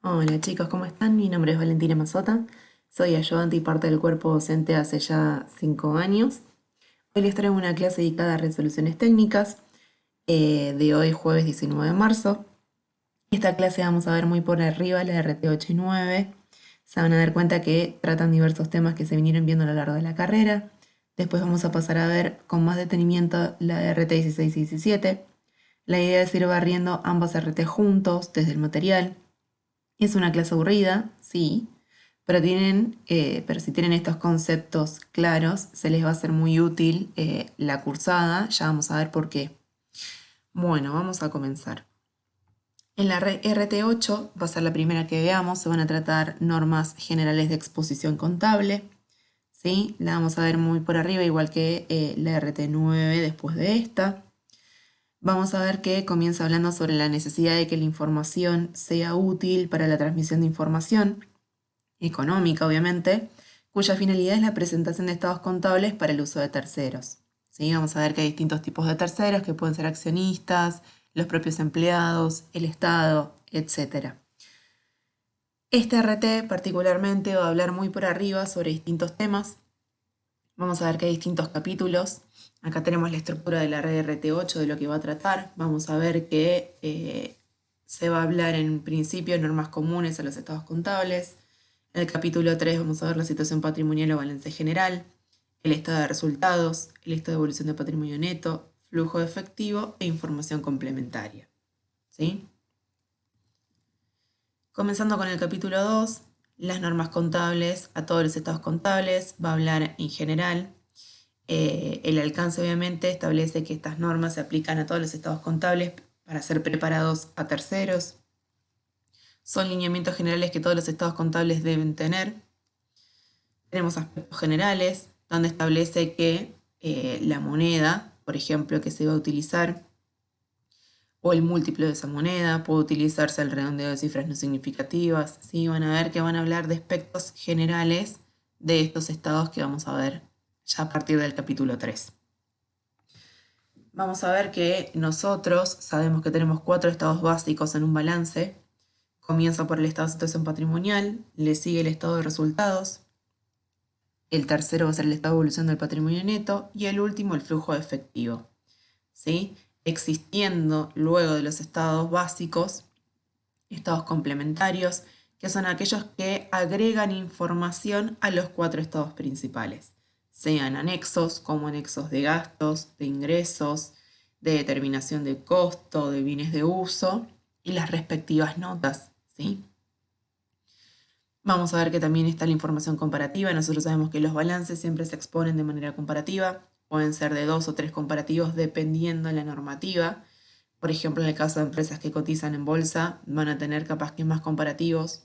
Hola chicos, ¿cómo están? Mi nombre es Valentina Mazota, soy ayudante y parte del cuerpo docente hace ya 5 años. Hoy les traigo una clase dedicada a resoluciones técnicas de hoy jueves 19 de marzo. Esta clase vamos a ver muy por arriba la RT 8 y 9. Se van a dar cuenta que tratan diversos temas que se vinieron viendo a lo largo de la carrera. Después vamos a pasar a ver con más detenimiento la RT 16 y 17. La idea es ir barriendo ambos RT juntos desde el material. Es una clase aburrida, sí, pero si tienen estos conceptos claros, se les va a hacer muy útil la cursada. Ya vamos a ver por qué. Bueno, vamos a comenzar. En la RT8 va a ser la primera que veamos. Se van a tratar normas generales de exposición contable. ¿Sí? La vamos a ver muy por arriba, igual que la RT9 después de esta. Vamos a ver que comienza hablando sobre la necesidad de que la información sea útil para la transmisión de información económica, obviamente, cuya finalidad es la presentación de estados contables para el uso de terceros. ¿Sí? Vamos a ver que hay distintos tipos de terceros que pueden ser accionistas, los propios empleados, el Estado, etc. Este RT particularmente va a hablar muy por arriba sobre distintos temas. Vamos a ver que hay distintos capítulos. Acá tenemos la estructura de la red RT8 de lo que va a tratar. Vamos a ver que se va a hablar en principio de normas comunes a los estados contables. En el capítulo 3 vamos a ver la situación patrimonial o balance general, el estado de resultados, el estado de evolución de patrimonio neto, flujo de efectivo e información complementaria. ¿Sí? Comenzando con el capítulo 2, las normas contables a todos los estados contables, va a hablar en general. El alcance obviamente establece que estas normas se aplican a todos los estados contables para ser preparados a terceros. Son lineamientos generales que todos los estados contables deben tener. Tenemos aspectos generales, donde establece que la moneda, por ejemplo, que se va a utilizar, o el múltiplo de esa moneda, puede utilizarse el redondeo de cifras no significativas. ¿Sí? Van a ver que van a hablar de aspectos generales de estos estados que vamos a ver ya a partir del capítulo 3. Vamos a ver que nosotros sabemos que tenemos 4 estados básicos en un balance. Comienza por el estado de situación patrimonial, le sigue el estado de resultados, el tercero va a ser el estado de evolución del patrimonio neto y el último el flujo de efectivo. ¿Sí? Existiendo luego de los estados básicos, estados complementarios, que son aquellos que agregan información a los 4 estados principales, sean anexos como anexos de gastos, de ingresos, de determinación de costo, de bienes de uso y las respectivas notas. ¿Sí? Vamos a ver que también está la información comparativa. Nosotros sabemos que los balances siempre se exponen de manera comparativa. Pueden ser de 2 o 3 comparativos dependiendo de la normativa. Por ejemplo, en el caso de empresas que cotizan en bolsa, van a tener capaz que más comparativos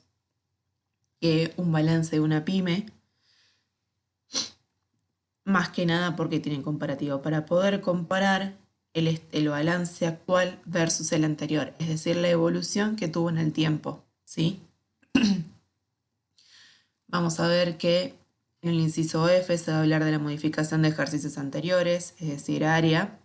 que un balance de una pyme. Más que nada porque tienen comparativo para poder comparar el balance actual versus el anterior. Es decir, la evolución que tuvo en el tiempo. ¿Sí? Vamos a ver que en el inciso F se va a hablar de la modificación de ejercicios anteriores, es decir, área.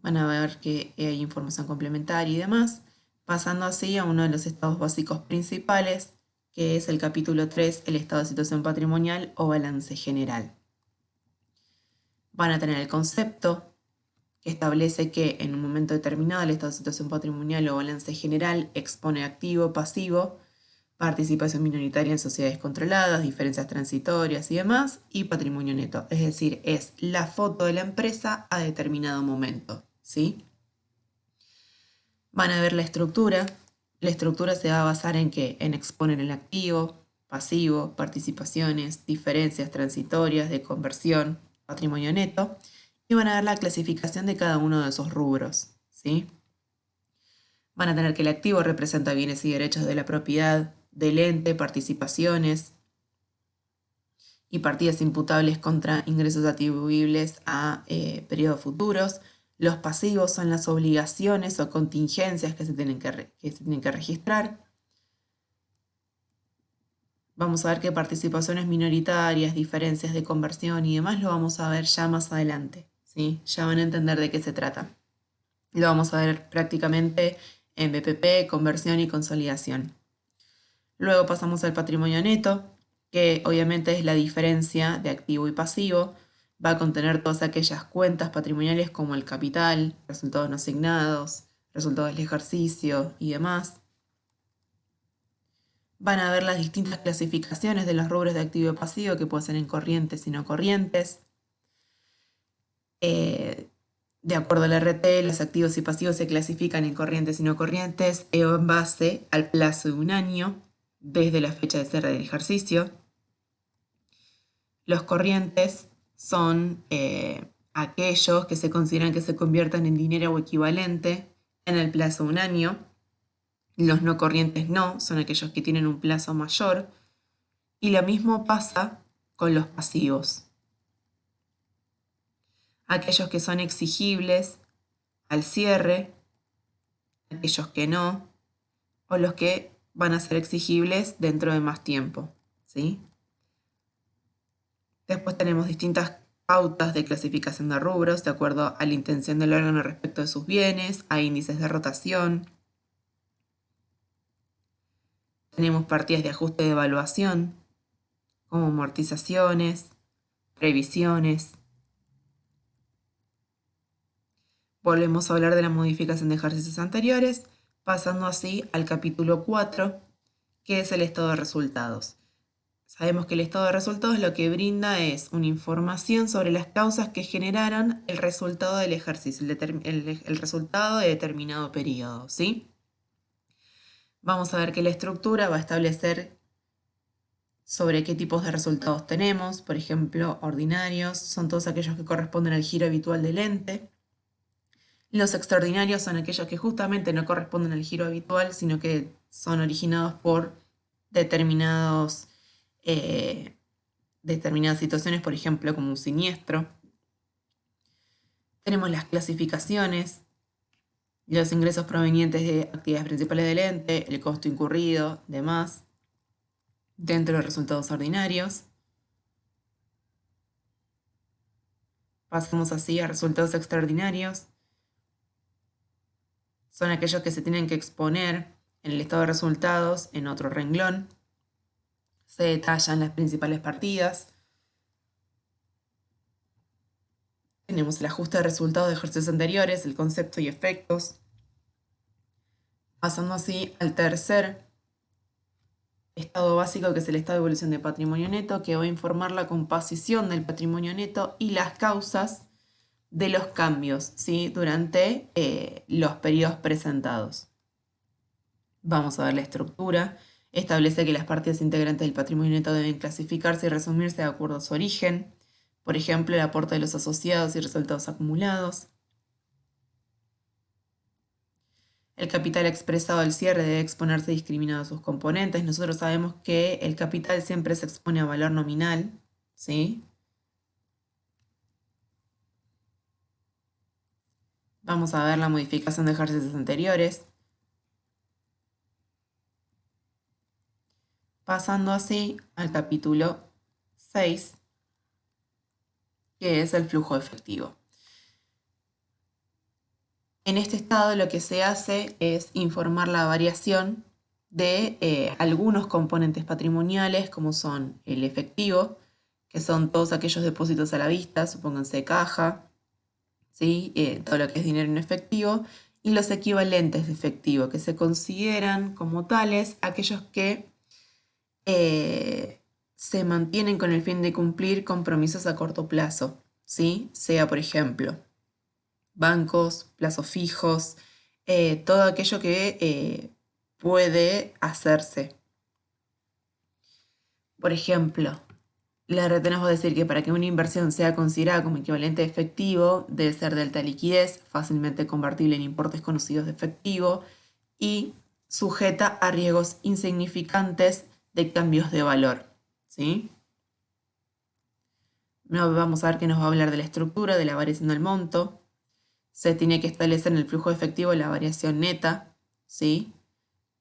Van a ver que hay información complementaria y demás, pasando así a uno de los estados básicos principales, que es el capítulo 3, el estado de situación patrimonial o balance general. Van a tener el concepto, que establece que en un momento determinado el estado de situación patrimonial o balance general expone activo, pasivo, participación minoritaria en sociedades controladas, diferencias transitorias y demás, y patrimonio neto. Es decir, es la foto de la empresa a determinado momento. ¿Sí? Van a ver la estructura. La estructura se va a basar en qué? En exponer el activo, pasivo, participaciones, diferencias transitorias de conversión, patrimonio neto, y van a ver la clasificación de cada uno de esos rubros. ¿Sí? Van a tener que el activo representa bienes y derechos de la propiedad del ente, participaciones y partidas imputables contra ingresos atribuibles a periodos futuros. Los pasivos son las obligaciones o contingencias que se tienen que registrar. Vamos a ver qué participaciones minoritarias, diferencias de conversión y demás lo vamos a ver ya más adelante. ¿Sí? Ya van a entender de qué se trata. Lo vamos a ver prácticamente en BPP, conversión y consolidación. Luego pasamos al patrimonio neto, que obviamente es la diferencia de activo y pasivo. Va a contener todas aquellas cuentas patrimoniales como el capital, resultados no asignados, resultados del ejercicio y demás. Van a ver las distintas clasificaciones de los rubros de activo y pasivo que pueden ser en corrientes y no corrientes. De acuerdo al RT, los activos y pasivos se clasifican en corrientes y no corrientes en base al plazo de un año desde la fecha de cierre del ejercicio. Los corrientes son aquellos que se consideran que se conviertan en dinero o equivalente en el plazo de un año. Los no corrientes no, son aquellos que tienen un plazo mayor. Y lo mismo pasa con los pasivos. Aquellos que son exigibles al cierre, aquellos que no, o los que van a ser exigibles dentro de más tiempo, ¿sí? Después tenemos distintas pautas de clasificación de rubros de acuerdo a la intención del órgano respecto de sus bienes, a índices de rotación. Tenemos partidas de ajuste de evaluación, como amortizaciones, previsiones. Volvemos a hablar de la modificación de ejercicios anteriores, pasando así al capítulo 4, que es el estado de resultados. Sabemos que el estado de resultados lo que brinda es una información sobre las causas que generaron el resultado del ejercicio, el resultado de determinado periodo, ¿sí? Vamos a ver que la estructura va a establecer sobre qué tipos de resultados tenemos. Por ejemplo, ordinarios son todos aquellos que corresponden al giro habitual del ente. Los extraordinarios son aquellos que justamente no corresponden al giro habitual, sino que son originados por determinadas situaciones, por ejemplo, como un siniestro. Tenemos las clasificaciones, los ingresos provenientes de actividades principales del ente, el costo incurrido, demás, dentro de los resultados ordinarios. Pasamos así a resultados extraordinarios. Son aquellos que se tienen que exponer en el estado de resultados en otro renglón. Se detallan las principales partidas. Tenemos el ajuste de resultados de ejercicios anteriores, el concepto y efectos. Pasando así al tercer estado básico, que es el estado de evolución de patrimonio neto, que va a informar la composición del patrimonio neto y las causas de los cambios, ¿sí? Durante los periodos presentados. Vamos a ver la estructura. Establece que las partidas integrantes del patrimonio neto deben clasificarse y resumirse de acuerdo a su origen. Por ejemplo, el aporte de los asociados y resultados acumulados. El capital expresado al cierre debe exponerse discriminado a sus componentes. Nosotros sabemos que el capital siempre se expone a valor nominal, ¿sí? Vamos a ver la modificación de ejercicios anteriores. Pasando así al capítulo 6, que es el flujo efectivo. En este estado lo que se hace es informar la variación de algunos componentes patrimoniales, como son el efectivo, que son todos aquellos depósitos a la vista, supónganse caja, ¿sí? Todo lo que es dinero en efectivo, y los equivalentes de efectivo, que se consideran como tales aquellos que se mantienen con el fin de cumplir compromisos a corto plazo, ¿sí? Sea, por ejemplo, bancos, plazos fijos, todo aquello que puede hacerse. Por ejemplo, la RT nos va a decir que para que una inversión sea considerada como equivalente de efectivo, debe ser de alta liquidez, fácilmente convertible en importes conocidos de efectivo y sujeta a riesgos insignificantes de cambios de valor, ¿sí? Vamos a ver que nos va a hablar de la estructura, de la variación del monto. Se tiene que establecer en el flujo de efectivo la variación neta, ¿sí?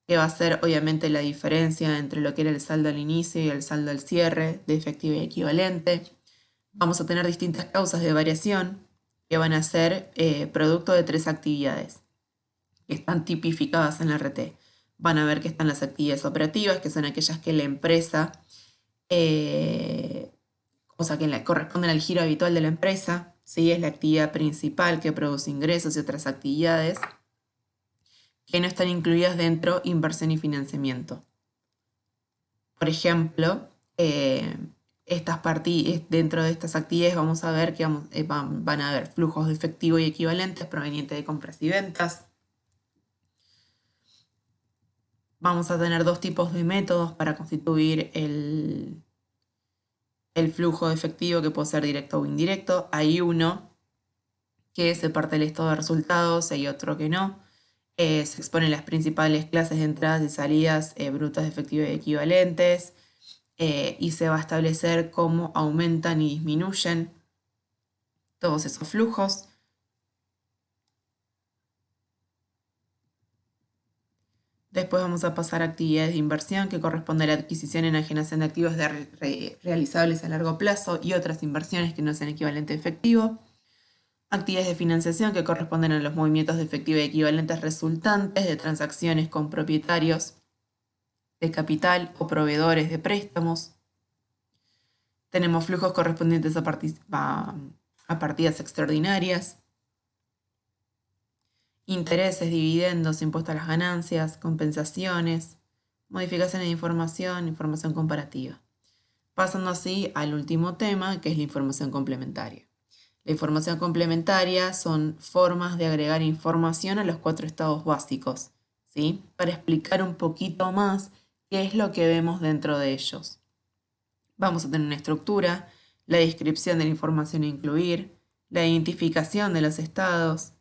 Que va a ser obviamente la diferencia entre lo que era el saldo al inicio y el saldo al cierre de efectivo y equivalente. Vamos a tener distintas causas de variación, que van a ser producto de tres actividades que están tipificadas en la RT. Van a ver que están las actividades operativas, que son aquellas que la empresa, o sea, que corresponden al giro habitual de la empresa, ¿sí? Es la actividad principal que produce ingresos y otras actividades que no están incluidas dentro inversión y financiamiento. Por ejemplo, dentro de estas actividades vamos a ver que van a haber flujos de efectivo y equivalentes provenientes de compras y ventas. Vamos a tener dos tipos de métodos para constituir el flujo de efectivo, que puede ser directo o indirecto. Hay uno que se parte del estado de resultados, hay otro que no. Se exponen las principales clases de entradas y salidas brutas de efectivo y equivalentes. Y se va a establecer cómo aumentan y disminuyen todos esos flujos. Después vamos a pasar a actividades de inversión, que corresponde a la adquisición y enajenación de activos realizables a largo plazo y otras inversiones que no sean equivalente a efectivo. Actividades de financiación, que corresponden a los movimientos de efectivo y equivalentes resultantes de transacciones con propietarios de capital o proveedores de préstamos. Tenemos flujos correspondientes a partidas extraordinarias, intereses, dividendos, impuestos a las ganancias, compensaciones, modificaciones de información comparativa. Pasando así al último tema, que es la información complementaria. La información complementaria son formas de agregar información a los 4 estados básicos, ¿sí? Para explicar un poquito más qué es lo que vemos dentro de ellos. Vamos a tener una estructura, la descripción de la información a incluir, la identificación de los estados,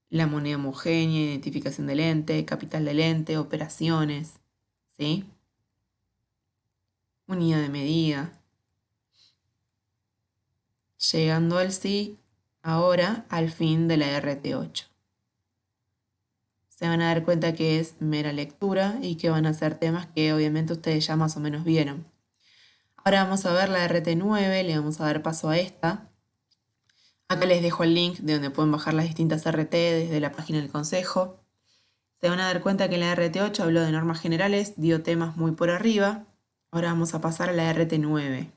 la moneda homogénea, identificación del ente, capital del ente, operaciones, ¿sí? Unidad de medida. Llegando ahora al fin de la RT8. Se van a dar cuenta que es mera lectura y que van a ser temas que obviamente ustedes ya más o menos vieron. Ahora vamos a ver la RT9, le vamos a dar paso a esta. Acá les dejo el link de donde pueden bajar las distintas RT desde la página del consejo. Se van a dar cuenta que la RT8 habló de normas generales, dio temas muy por arriba. Ahora vamos a pasar a la RT9.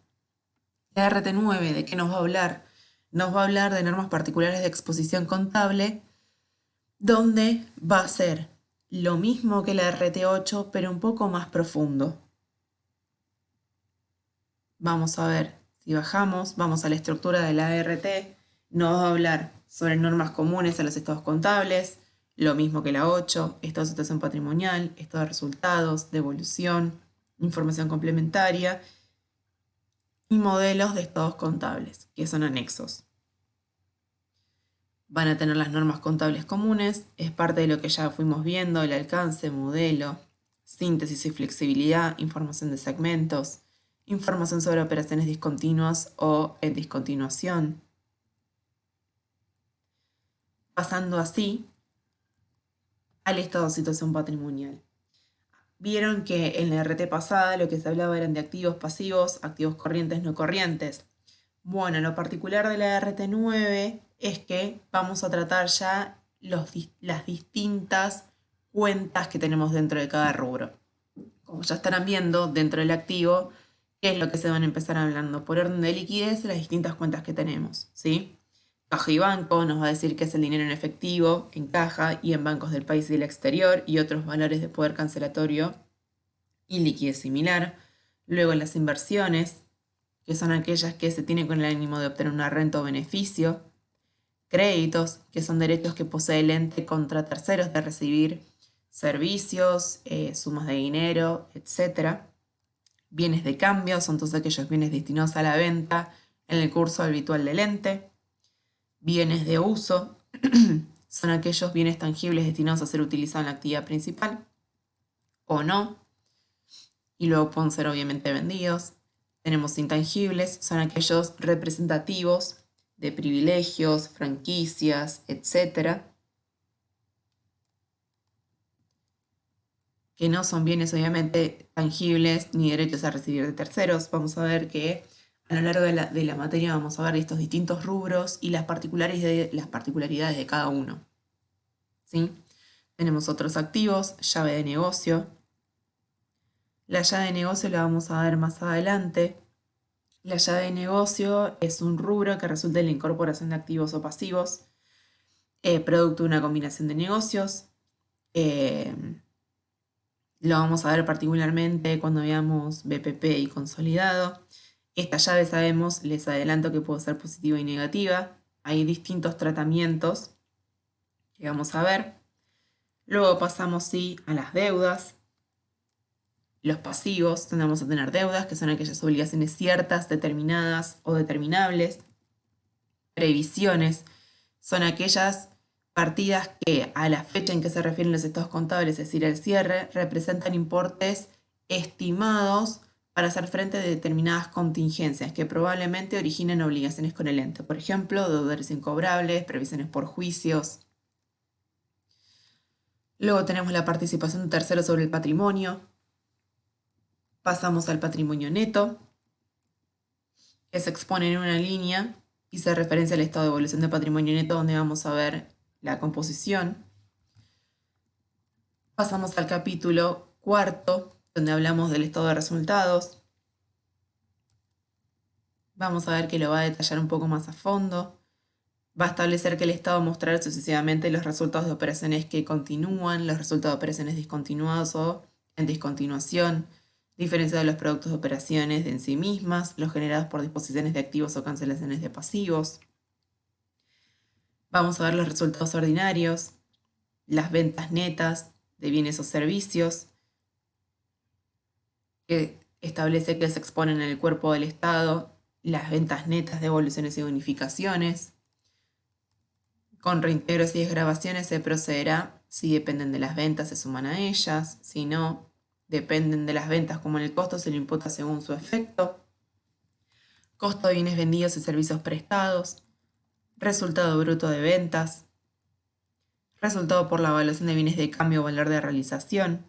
La RT9, ¿de qué nos va a hablar? Nos va a hablar de normas particulares de exposición contable, donde va a ser lo mismo que la RT8, pero un poco más profundo. Vamos a ver, si bajamos, vamos a la estructura de la RT, nos va a hablar sobre normas comunes a los estados contables, lo mismo que la 8, estado de situación patrimonial, estado de resultados, devolución, información complementaria y modelos de estados contables, que son anexos. Van a tener las normas contables comunes, es parte de lo que ya fuimos viendo, el alcance, modelo, síntesis y flexibilidad, información de segmentos, información sobre operaciones discontinuas o en discontinuación. Pasando así al estado de situación patrimonial. Vieron que en la RT pasada lo que se hablaba eran de activos pasivos, activos corrientes, no corrientes. Bueno, lo particular de la RT9 es que vamos a tratar ya las distintas cuentas que tenemos dentro de cada rubro. Como ya estarán viendo, dentro del activo, ¿qué es lo que se van a empezar hablando? Por orden de liquidez, las distintas cuentas que tenemos, ¿sí? Caja y banco nos va a decir que es el dinero en efectivo, en caja y en bancos del país y del exterior y otros valores de poder cancelatorio y liquidez similar. Luego las inversiones, que son aquellas que se tienen con el ánimo de obtener una renta o beneficio. Créditos, que son derechos que posee el ente contra terceros de recibir servicios, sumas de dinero, etc. Bienes de cambio, son todos aquellos bienes destinados a la venta en el curso habitual del ente. Bienes de uso, son aquellos bienes tangibles destinados a ser utilizados en la actividad principal o no, y luego pueden ser obviamente vendidos. Tenemos intangibles, son aquellos representativos de privilegios, franquicias, etc., que no son bienes obviamente tangibles ni derechos a recibir de terceros. Vamos a ver que A lo largo de la materia vamos a ver estos distintos rubros y las particularidades de cada uno. ¿Sí? Tenemos otros activos, llave de negocio. La llave de negocio la vamos a ver más adelante. La llave de negocio es un rubro que resulta en la incorporación de activos o pasivos, producto de una combinación de negocios. Eh, lo vamos a ver particularmente cuando veamos BPP y consolidado. Esta llave sabemos, les adelanto que puede ser positiva y negativa. Hay distintos tratamientos que vamos a ver. Luego pasamos sí a las deudas. Los pasivos, donde vamos a tener deudas, que son aquellas obligaciones ciertas, determinadas o determinables. Previsiones son aquellas partidas que a la fecha en que se refieren los estados contables, es decir, el cierre, representan importes estimados para hacer frente a determinadas contingencias que probablemente originen obligaciones con el ente. Por ejemplo, deudores incobrables, previsiones por juicios. Luego tenemos la participación de terceros sobre el patrimonio. Pasamos al patrimonio neto, que se expone en una línea y se referencia al estado de evolución de patrimonio neto, donde vamos a ver la composición. Pasamos al capítulo cuarto, donde hablamos del estado de resultados. Vamos a ver que lo va a detallar un poco más a fondo. Va a establecer que el estado mostrará sucesivamente los resultados de operaciones que continúan, los resultados de operaciones discontinuadas o en discontinuación, diferencia de los productos de operaciones en sí mismas, los generados por disposiciones de activos o cancelaciones de pasivos. Vamos a ver los resultados ordinarios, las ventas netas de bienes o servicios, que establece que se exponen en el cuerpo del Estado, las ventas netas de evoluciones y bonificaciones. Con reintegros y desgravaciones se procederá si dependen de las ventas, se suman a ellas, si no dependen de las ventas como en el costo, se lo imputa según su efecto. Costo de bienes vendidos y servicios prestados, resultado bruto de ventas, resultado por la evaluación de bienes de cambio o valor de realización.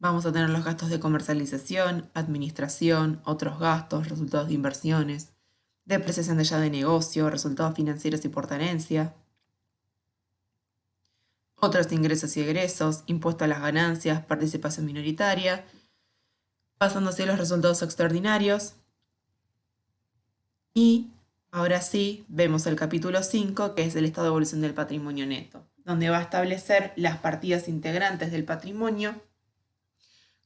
Vamos a tener los gastos de comercialización, administración, otros gastos, resultados de inversiones, depreciación de llave de negocio, resultados financieros y por tenencia, otros ingresos y egresos, impuesto a las ganancias, participación minoritaria, pasándose a los resultados extraordinarios. Y ahora sí, vemos el capítulo 5, que es el estado de evolución del patrimonio neto, donde va a establecer las partidas integrantes del patrimonio,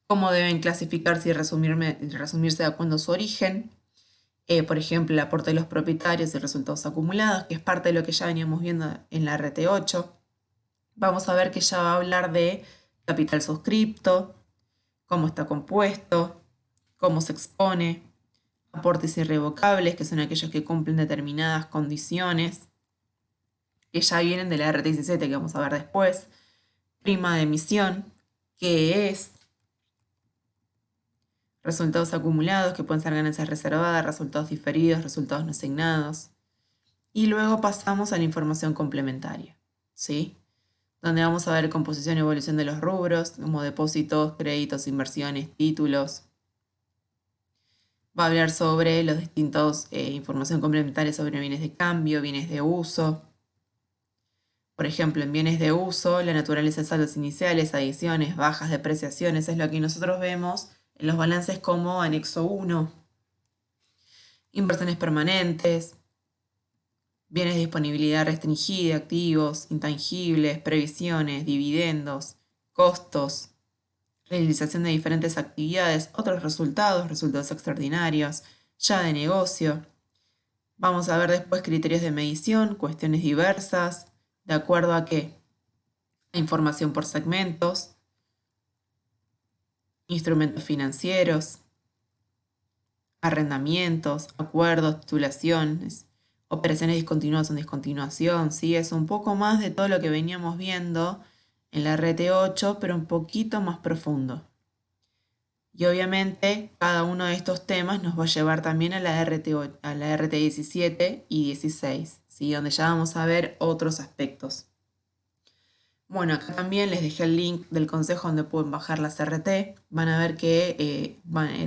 cómo deben clasificarse y resumirse de acuerdo a su origen. Por ejemplo, el aporte de los propietarios y resultados acumulados, que es parte de lo que ya veníamos viendo en la RT8. Vamos a ver que ya va a hablar de capital suscripto, cómo está compuesto, cómo se expone, aportes irrevocables, que son aquellos que cumplen determinadas condiciones, que ya vienen de la RT17, que vamos a ver después, prima de emisión, que es resultados acumulados, que pueden ser ganancias reservadas, resultados diferidos, resultados no asignados. Y luego pasamos a la información complementaria, ¿sí? Donde vamos a ver composición y evolución de los rubros, como depósitos, créditos, inversiones, títulos. Va a hablar sobre los distintos información complementaria sobre bienes de cambio, bienes de uso. Por ejemplo, en bienes de uso, la naturaleza de saldos iniciales, adiciones, bajas, depreciaciones, es lo que nosotros vemos en los balances como anexo 1. Inversiones permanentes, bienes de disponibilidad restringida, activos, intangibles, previsiones, dividendos, costos, realización de diferentes actividades, otros resultados extraordinarios, ya de negocio. Vamos a ver después criterios de medición, cuestiones diversas, de acuerdo a qué. Información por segmentos, instrumentos financieros, arrendamientos, acuerdos, titulaciones, operaciones discontinuadas en discontinuación, ¿sí? Es un poco más de todo lo que veníamos viendo en la RT8, pero un poquito más profundo. Y obviamente cada uno de estos temas nos va a llevar también a la RT17 y 16, ¿sí? Donde ya vamos a ver otros aspectos. Bueno, acá también les dejé el link del consejo donde pueden bajar las RT. Van a ver que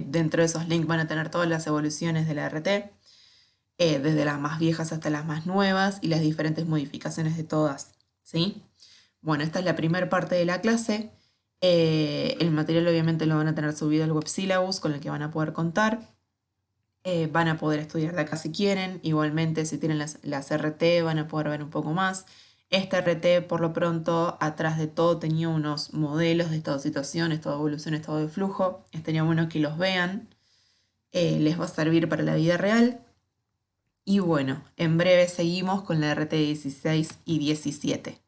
dentro de esos links van a tener todas las evoluciones de la RT, desde las más viejas hasta las más nuevas y las diferentes modificaciones de todas, ¿sí? Bueno, esta es la primera parte de la clase. El material obviamente lo van a tener subido al web syllabus con el que van a poder contar. Van a poder estudiar de acá si quieren. Igualmente, si tienen las RT, van a poder ver un poco más. Esta RT, por lo pronto, atrás de todo tenía unos modelos de estado de situación, estado de evolución, estado de flujo. Estaría bueno que los vean. Les va a servir para la vida real. Y bueno, en breve seguimos con la RT 16 y 17.